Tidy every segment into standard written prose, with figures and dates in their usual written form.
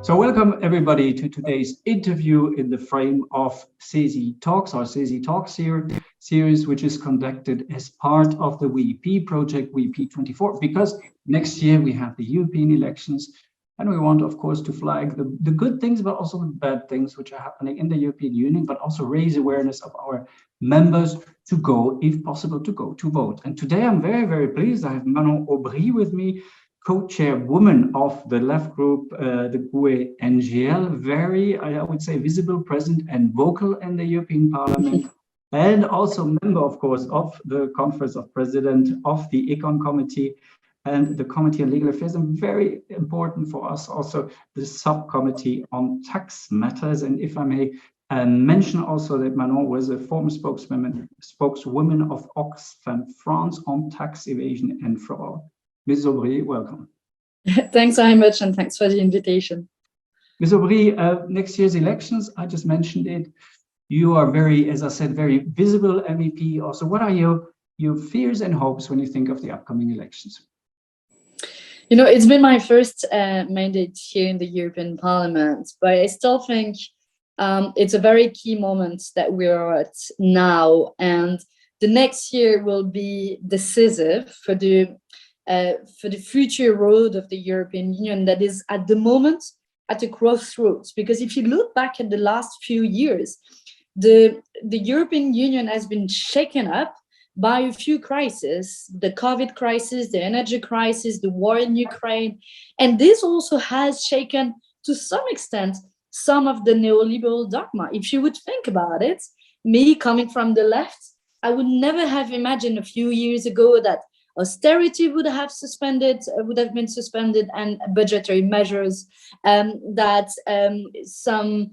So welcome everybody to today's interview in the frame of CESI Talks, our CESI Talks series, which is conducted as part of the WEP project, WEP24, because next year we have the European elections. And we want, of course, to flag the good things, but also the bad things which are happening in the European Union, but also raise awareness of our members to go, if possible, to vote. And today I'm very, very pleased. I have Manon Aubry with me, co-chairwoman of the left group, the GUE NGL, very, I would say, visible, present and vocal in the European Parliament, and also member, of course, of the Conference of Presidents of the Econ Committee and the Committee on Legal Affairs, and very important for us also the subcommittee on tax matters. And if I may mention also that Manon was a former spokeswoman of Oxfam France on tax evasion and fraud. Ms. Aubry, welcome. Thanks very much, and thanks for the invitation. Ms. Aubry, next year's elections, I just mentioned it. You are very, as I said, very visible MEP. Also, what are your fears and hopes when you think of the upcoming elections? You know, it's been my first mandate here in the European Parliament, but I still think it's a very key moment that we're at now, and the next year will be decisive for the future road of the European Union that is at the moment at a crossroads. Because if you look back at the last few years, the European Union has been shaken up by a few crises, the COVID crisis, the energy crisis, the war in Ukraine. And this also has shaken, to some extent, some of the neoliberal dogma. If you would think about it, me coming from the left, I would never have imagined a few years ago that austerity would have been suspended, and budgetary measures, that some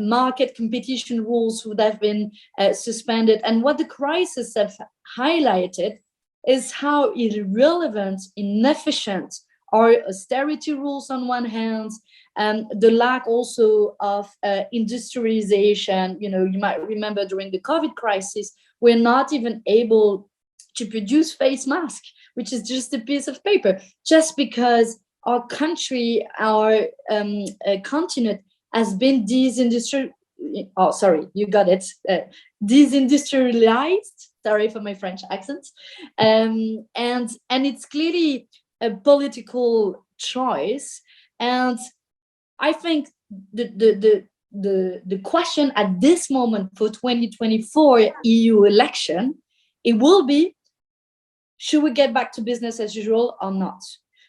market competition rules would have been suspended. And what the crisis have highlighted is how irrelevant, inefficient are austerity rules on one hand, and the lack also of industrialization. You know, you might remember during the COVID crisis, we're not even able to produce face masks, which is just a piece of paper, just because our country, our continent has been desindustrialized. Sorry for my French accent. And it's clearly a political choice. And I think the question at this moment for 2024 EU election, it will be, should we get back to business as usual or not?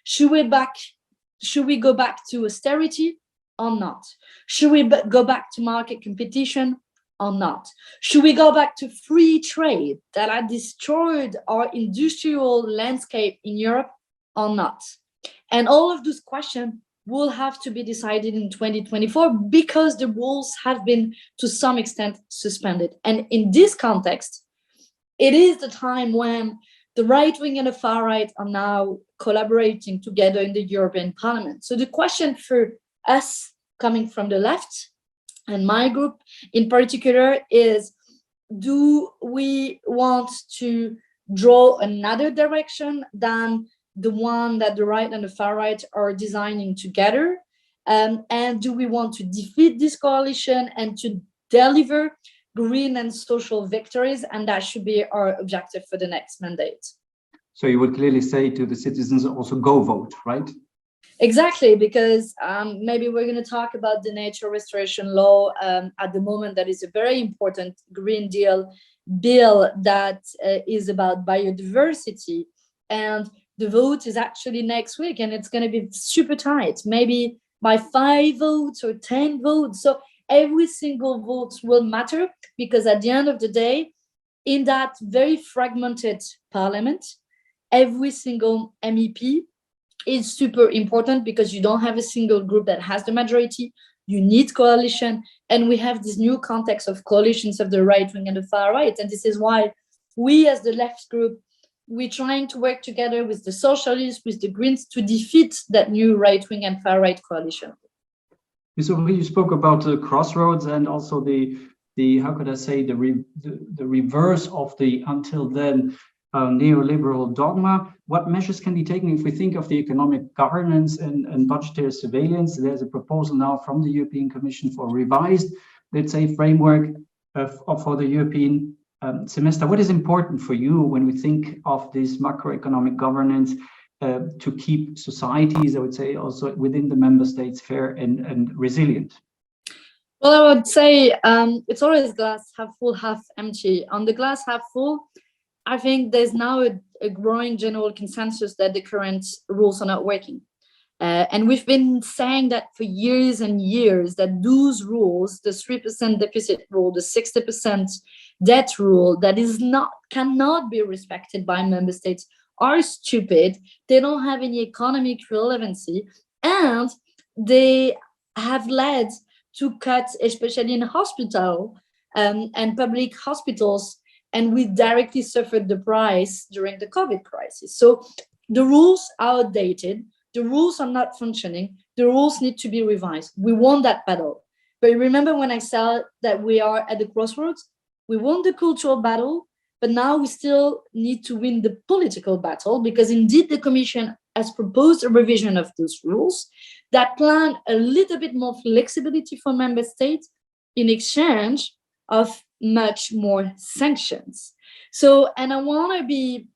Should we go back to austerity or not? Should we go back to market competition or not? Should we go back to free trade that had destroyed our industrial landscape in Europe or not? And all of those questions will have to be decided in 2024 because the rules have been, to some extent, suspended. And in this context, it is the time when the right wing and the far right are now collaborating together in the European Parliament. So the question for us coming from the left, and my group in particular, is, do we want to draw another direction than the one that the right and the far right are designing together? And do we want to defeat this coalition and to deliver green and social victories? And that should be our objective for the next mandate. So you would clearly say to the citizens also, go vote, right? Exactly, because maybe we're going to talk about the nature restoration law at the moment. That is a very important Green Deal bill that is about biodiversity. And the vote is actually next week, and it's going to be super tight, maybe by 5 votes or 10 votes. So every single vote will matter, because at the end of the day, in that very fragmented parliament, every single MEP is super important, because you don't have a single group that has the majority. You need coalition, and we have this new context of coalitions of the right wing and the far right. And this is why we, as the left group, we're trying to work together with the socialists, with the Greens, to defeat that new right wing and far right coalition. Ms. Aubry, you spoke about the crossroads and also the how could I say, the reverse of the until then neoliberal dogma. What measures can be taken if we think of the economic governance and budgetary surveillance? There's a proposal now from the European Commission for revised, let's say, framework for the European semester. What is important for you when we think of this macroeconomic governance to keep societies, I would say, also within the member states fair and resilient? Well, I would say it's always glass half full, half empty. On the glass half full, I think there's now a growing general consensus that the current rules are not working. And we've been saying that for years and years, that those rules, the 3% deficit rule, the 60% debt rule, that cannot be respected by member states, are stupid. They don't have any economic relevancy, and they have led to cuts, especially in hospital and public hospitals, and we directly suffered the price during the COVID crisis. So the rules are outdated. The rules are not functioning. The rules need to be revised. We won that battle. But remember when I said that we are at the crossroads? We won the cultural battle, but now we still need to win the political battle, because indeed the Commission has proposed a revision of those rules that plan a little bit more flexibility for member states in exchange of much more sanctions. So, and I want to be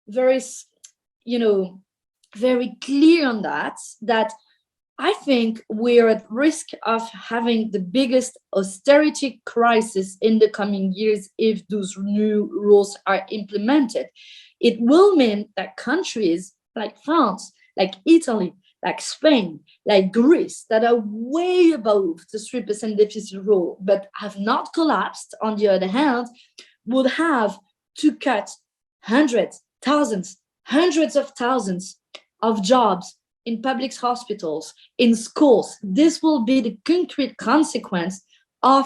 very, very clear on that I think we're at risk of having the biggest austerity crisis in the coming years if those new rules are implemented. It will mean that countries like France, like Italy, like Spain, like Greece, that are way above the 3% deficit rule, but have not collapsed, on the other hand, would have to cut hundreds of thousands of jobs in public hospitals, in schools. This will be the concrete consequence of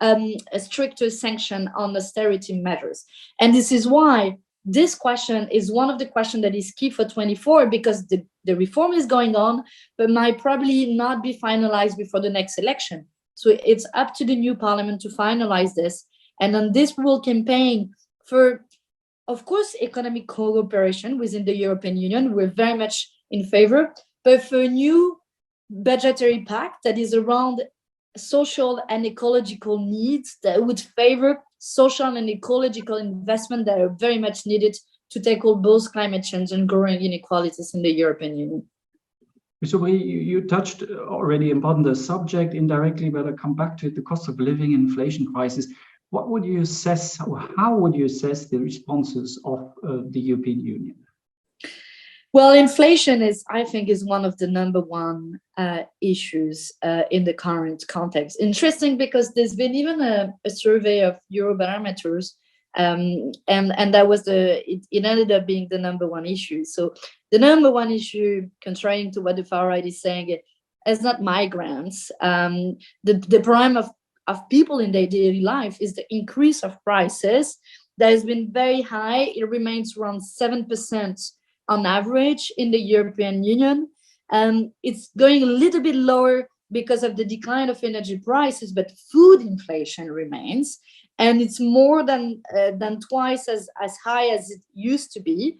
a stricter sanction on austerity measures. And this is why this question is one of the questions that is key for 24, because the reform is going on, but might probably not be finalized before the next election. So it's up to the new parliament to finalize this. And on this, we will campaign for, of course, economic cooperation within the European Union. We're very much in favor, but for a new budgetary pact that is around social and ecological needs, that would favor social and ecological investment that are very much needed to tackle both climate change and growing inequalities in the European Union. So you touched already upon the subject indirectly, but I'll come back to it, the cost of living inflation crisis. What would you assess, or how would you assess the responses of the European Union? Well, inflation I think, is one of the number one issues in the current context. Interesting, because there's been even a survey of Eurobarometers, and that was it ended up being the number one issue. So the number one issue, contrary to what the far right is saying, is not migrants. The problem of people in their daily life is the increase of prices that has been very high. It remains around 7% on average in the European Union. It's going a little bit lower because of the decline of energy prices, but food inflation remains, and it's more than twice as high as it used to be.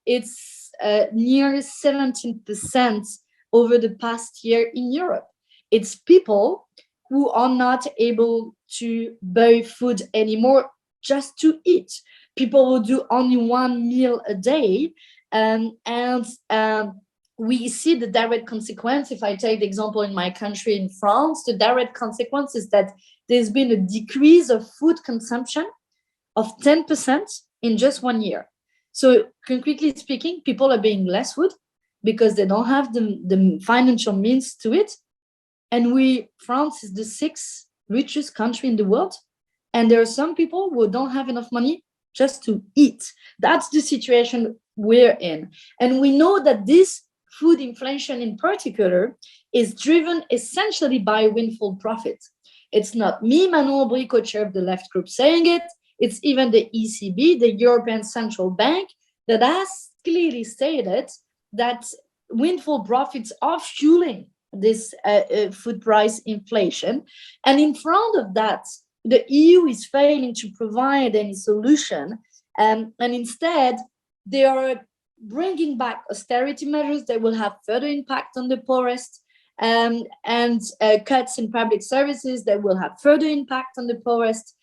It's near 17% over the past year in Europe. It's people who are not able to buy food anymore just to eat. People will do only one meal a day, and we see the direct consequence. If I take the example in my country, in France, the direct consequence is that there's been a decrease of food consumption of 10% in just 1 year. So concretely speaking, people are buying less food because they don't have the financial means to it. And France is the 6th richest country in the world, and there are some people who don't have enough money just to eat. That's the situation we're in. And we know that this food inflation in particular is driven essentially by windfall profit. It's not me, Manon Aubry, co-chair of the left group, saying it. It's even the ECB, the European Central Bank, that has clearly stated that windfall profits are fueling this food price inflation. And in front of that, the EU is failing to provide any solution. And instead, they are bringing back austerity measures that will have further impact on the poorest, and cuts in public services that will have further impact on the poorest.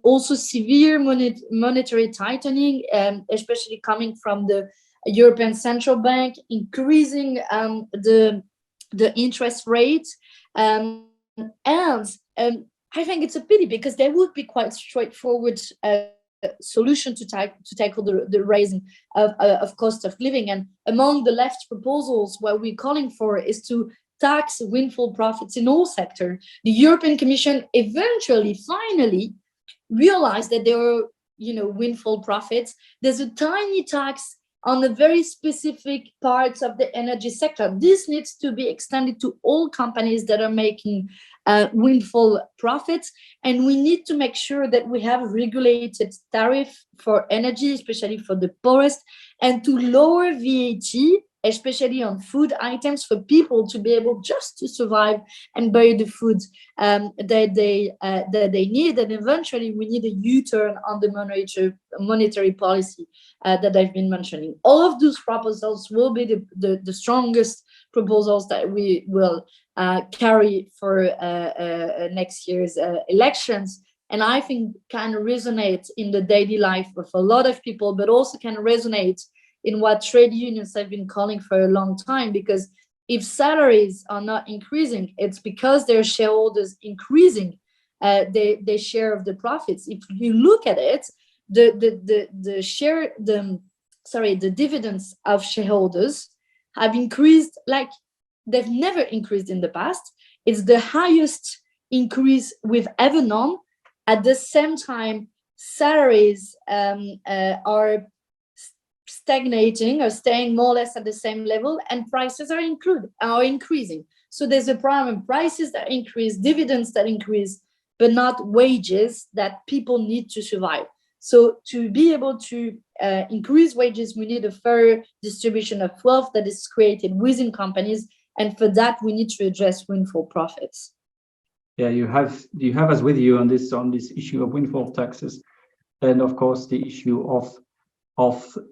Also severe monetary tightening, especially coming from the European Central Bank, increasing the interest rate. I think it's a pity, because there would be quite straightforward solution to tackle the raising of cost of living. And among the left proposals, what we're calling for is to tax windfall profits in all sectors. The European Commission eventually, finally, realized that there were, windfall profits. There's a tiny tax on the very specific parts of the energy sector. This needs to be extended to all companies that are making windfall profits. And we need to make sure that we have a regulated tariff for energy, especially for the poorest, and to lower VAT, especially on food items, for people to be able just to survive and buy the food that they need. And eventually we need a U-turn on the monetary policy that I've been mentioning. All of those proposals will be the strongest proposals that we will carry for next year's elections. And I think can resonate in the daily life of a lot of people, but also can resonate in what trade unions have been calling for a long time. Because if salaries are not increasing, it's because their shareholders increasing their share of the profits. If you look at it, the dividends of shareholders have increased like they've never increased in the past. It's the highest increase we've ever known. At the same time, salaries are stagnating or staying more or less at the same level, and prices are increasing. So there's a problem: prices that increase, dividends that increase, but not wages that people need to survive. So to be able to increase wages, we need a fair distribution of wealth that is created within companies, and for that we need to address windfall profits. Yeah, you have us with you on this issue of windfall taxes, and of course the issue of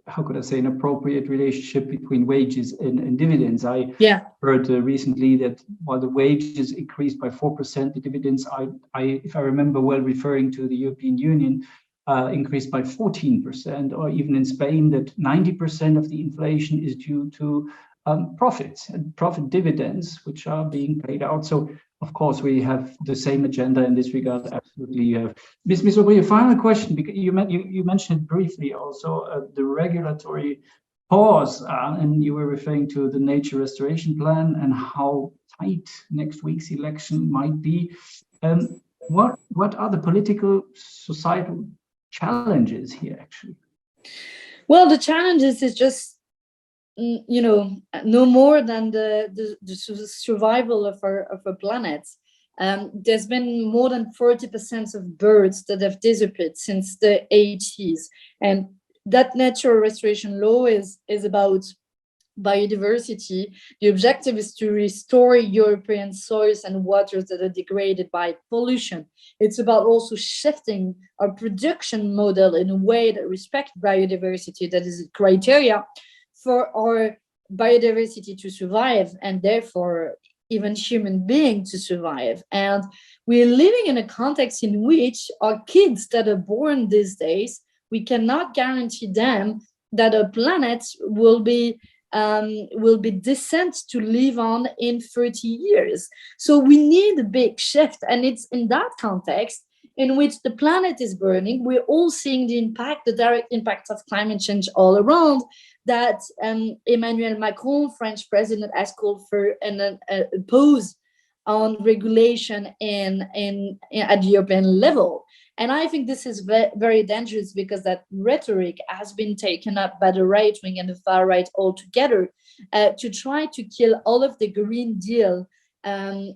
how could I say, an appropriate relationship between wages and dividends. I heard recently that while the wages increased by 4%, the dividends, if I remember well, referring to the European Union, increased by 14%, or even in Spain that 90% of the inflation is due to profits and profit dividends, which are being paid out. So of course, we have the same agenda in this regard. Absolutely. Ms. Aubry, a final question, because you mentioned briefly also the regulatory pause, and you were referring to the nature restoration plan and how tight next week's election might be. What are the political, societal challenges here, actually? Well, the challenges is just, no more than the survival of our planet. There's been more than 40% of birds that have disappeared since the 80s, and that natural restoration law is about biodiversity. The objective is to restore European soils and waters that are degraded by pollution. It's about also shifting our production model in a way that respects biodiversity. That is a criteria for our biodiversity to survive, and therefore even human beings to survive. And we're living in a context in which our kids that are born these days, we cannot guarantee them that our planet will be destined to live on in 30 years. So we need a big shift, and it's in that context in which the planet is burning. We're all seeing the direct impact of climate change all around, that Emmanuel Macron, French president, has called for a pause on regulation at the European level. And I think this is very dangerous, because that rhetoric has been taken up by the right wing and the far right altogether to try to kill all of the Green Deal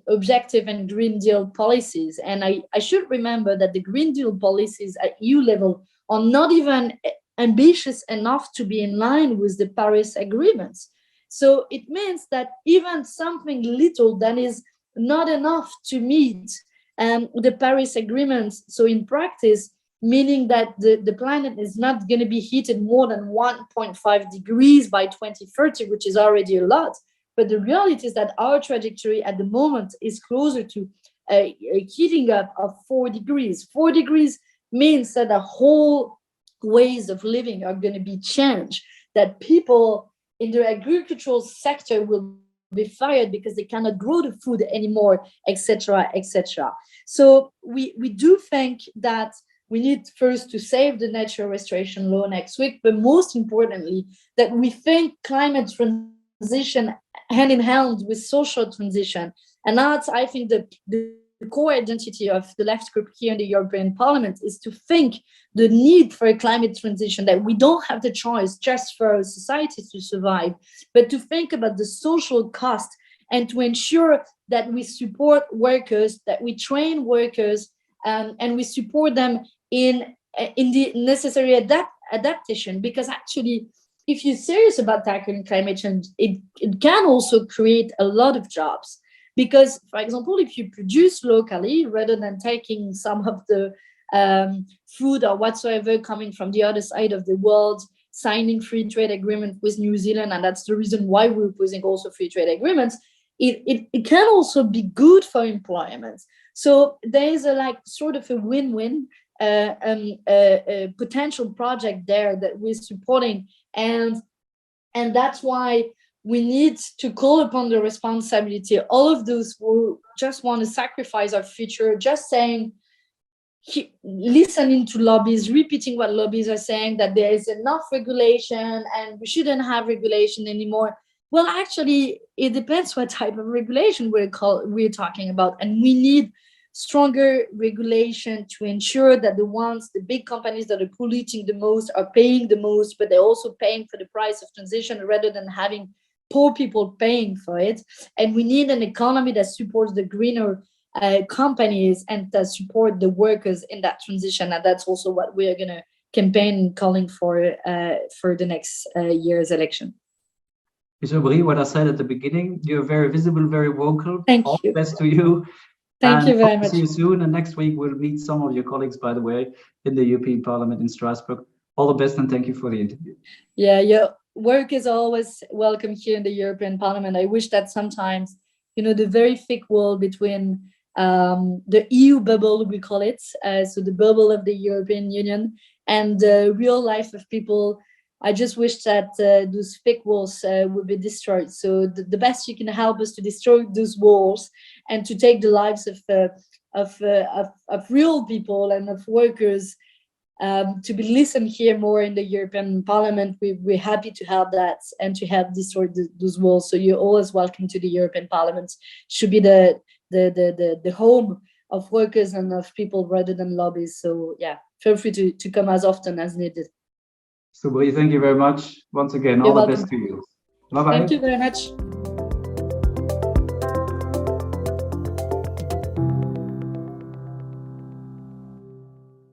objective and Green Deal policies. And I should remember that the Green Deal policies at EU level are not even ambitious enough to be in line with the Paris agreements. So it means that even something little that is not enough to meet the Paris agreements. So in practice, meaning that the planet is not going to be heated more than 1.5 degrees by 2030, which is already a lot. But the reality is that our trajectory at the moment is closer to a heating up of 4 degrees. 4 degrees means that the whole ways of living are going to be changed, that people in the agricultural sector will be fired because they cannot grow the food anymore, etc., etc. So we do think that we need first to save the natural restoration law next week, but most importantly, that we think climate transition hand in hand with social transition. And that's, I think, the core identity of the left group here in the European Parliament, is to think the need for a climate transition, that we don't have the choice just for our society to survive, but to think about the social cost and to ensure that we support workers, that we train workers, and we support them in the necessary adaptation. Because actually, if you're serious about tackling climate change, it can also create a lot of jobs. Because, for example, if you produce locally rather than taking some of the food or whatsoever coming from the other side of the world, signing free trade agreement with New Zealand, and that's the reason why we're opposing also free trade agreements, it can also be good for employment. So there is a sort of a win-win potential project there that we're supporting, and that's why we need to call upon the responsibility of all of those who just want to sacrifice our future, just saying, listening to lobbies, repeating what lobbies are saying, that there is enough regulation and we shouldn't have regulation anymore. Well, actually, it depends what type of regulation we're talking about, and we need stronger regulation to ensure that the big companies that are polluting the most are paying the most, but they're also paying for the price of transition rather than having poor people paying for it. And we need an economy that supports the greener companies and that support the workers in that transition. And that's also what we are going to campaign calling for the next year's election. Ms. Aubry, what I said at the beginning, you're very visible, very vocal. Thank All you. the best to you. Thank you very much. See you soon. And next week, we'll meet some of your colleagues, by the way, in the European Parliament in Strasbourg. All the best, and thank you for the interview. Yeah, your work is always welcome here in the European Parliament. I wish that sometimes, the very thick wall between the EU bubble, we call it, so the bubble of the European Union, and the real life of people, I just wish that those thick walls would be destroyed. So the best you can help us to destroy those walls and to take the lives of real people and of workers to be listened here more in the European Parliament. We're happy to help that and to help destroy those walls. So you're always welcome to the European Parliament. Should be the home of workers and of people rather than lobbies. So yeah, feel free to come as often as needed. So, thank you very much. Once again, all the best to you. Bye-bye. Thank you very much.